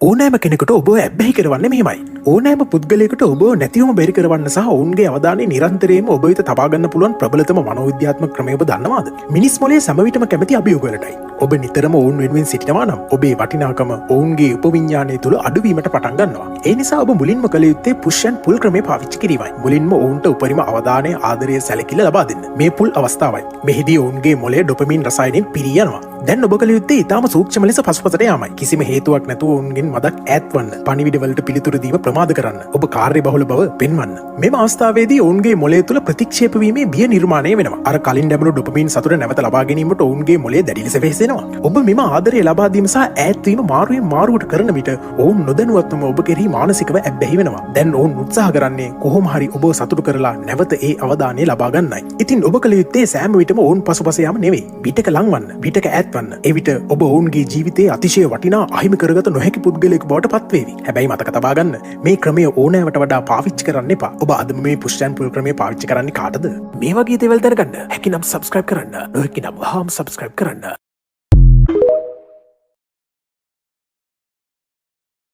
ඕනෑම කෙනෙකුට ඔබ ඇබ්බැහි කරවන්න මෙහෙමයි. ඕනෑම පුද්ගලයකට ඔබ නැතිවම බැරි කරවන්න සහ ඔවුන්ගේ අවධානය නිරන්තරයෙන්ම ඔබ වෙත තබා ගන්න පුළුවන් ප්‍රබලතම මනෝවිද්‍යාත්මක ක්‍රමය ඔබ දන්නවාද? මිනිස් මොළයේ සමවිතම කැමති අභියෝගවලටයි. ඔබ නිතරම ඔවුන් වෙනුවෙන් සිටිනවා නම් ඔබේ වටිනාකම ඔවුන්ගේ උපවිඤ්ඤාණය තුළ අඩුවීමට පටන් ගන්නවා. ඒ නිසා ඔබ මුලින්ම කළ යුත්තේ පුෂ් ඇන්ඩ් පුල් ක්‍රමය පාවිච්චි කිරීමයි. මුලින්ම ඔවුන්ට උපරිම අවධානය, ආදරය, සැලකිල්ල ලබා දෙන්න. මේ පුල් අවස්ථාවයි. මෙහිදී ඔවුන්ගේ මොළයේ ඩොපමින් රසායනයෙන් පිරී යනවා. දැන් ඔබ කළ යුත්තේ ඉතාම සූක්ෂම ලෙස පසුපසට යාමයි. කිසිම හේතුවක් නැතුව ඔවුන්ගෙන් මදක් ඈත්වන්න. පණිවිඩවලට පිළිතුරු දීම ප්‍රමාද කරන්න. ඔබ කාර්යබහුල බව පෙන්වන්න. මෙම අවස්ථාවේදී ඔවුන්ගේ මොළය තුළ ප්‍රතික්ෂේප වීමේ බිය නිර්මාණය වෙනවා. අර කලින් ලැබුණු ඩොපමින් සතුට නැවත ලබා ගැනීමට ඔවුන්ගේ මොළය දැඩි ලෙස වෙහෙසෙනවා. ඔබ මෙම ආදරය ලබා දීම සහ ඈත්වීම මාරුවෙන් මාරුවට කරන විට ඔවුන් නොදැනුවත්වම ඔබ කෙරෙහි මානසිකව ඇබ්බැහි වෙනවා. දැන් ඔවුන් උත්සාහ කරන්නේ කොහොම හරි ඔබව සතුටු කරලා නැවත ඒ අවධානය ලබා ගන්නයි. ඉතින් ඔබ කළ යුත්තේ සෑම විටම ඔවුන් පසුපස යාම නෙවෙයි. පිටක ලංවන්න, පිටක ඈත්වන්න. එවිට ඔබ ඔවුන්ගේ ජීවිතයේ අතිශය වටිනා අහිමි කරගත නොහැකි පුද්ගලයෙකු බවට පත්වේවි. හැබැයි මතක තබා ගන්න, මේ ක්‍රමය ඕනෑවට වඩා පාවිච්චි කරන්න එපා. ඔබ අදම මේ පුෂ් ඇන්ඩ් පුල් ක්‍රමය පාවිච්චි කරන්නේ කාටද? මේ වගේ දේවල් දැනගන්න හැකිනම් සබ්ස්ක්‍රයිබ් කරන්න, නොහැකිනම් වහාම සබ්ස්ක්‍රයිබ් කරන්න.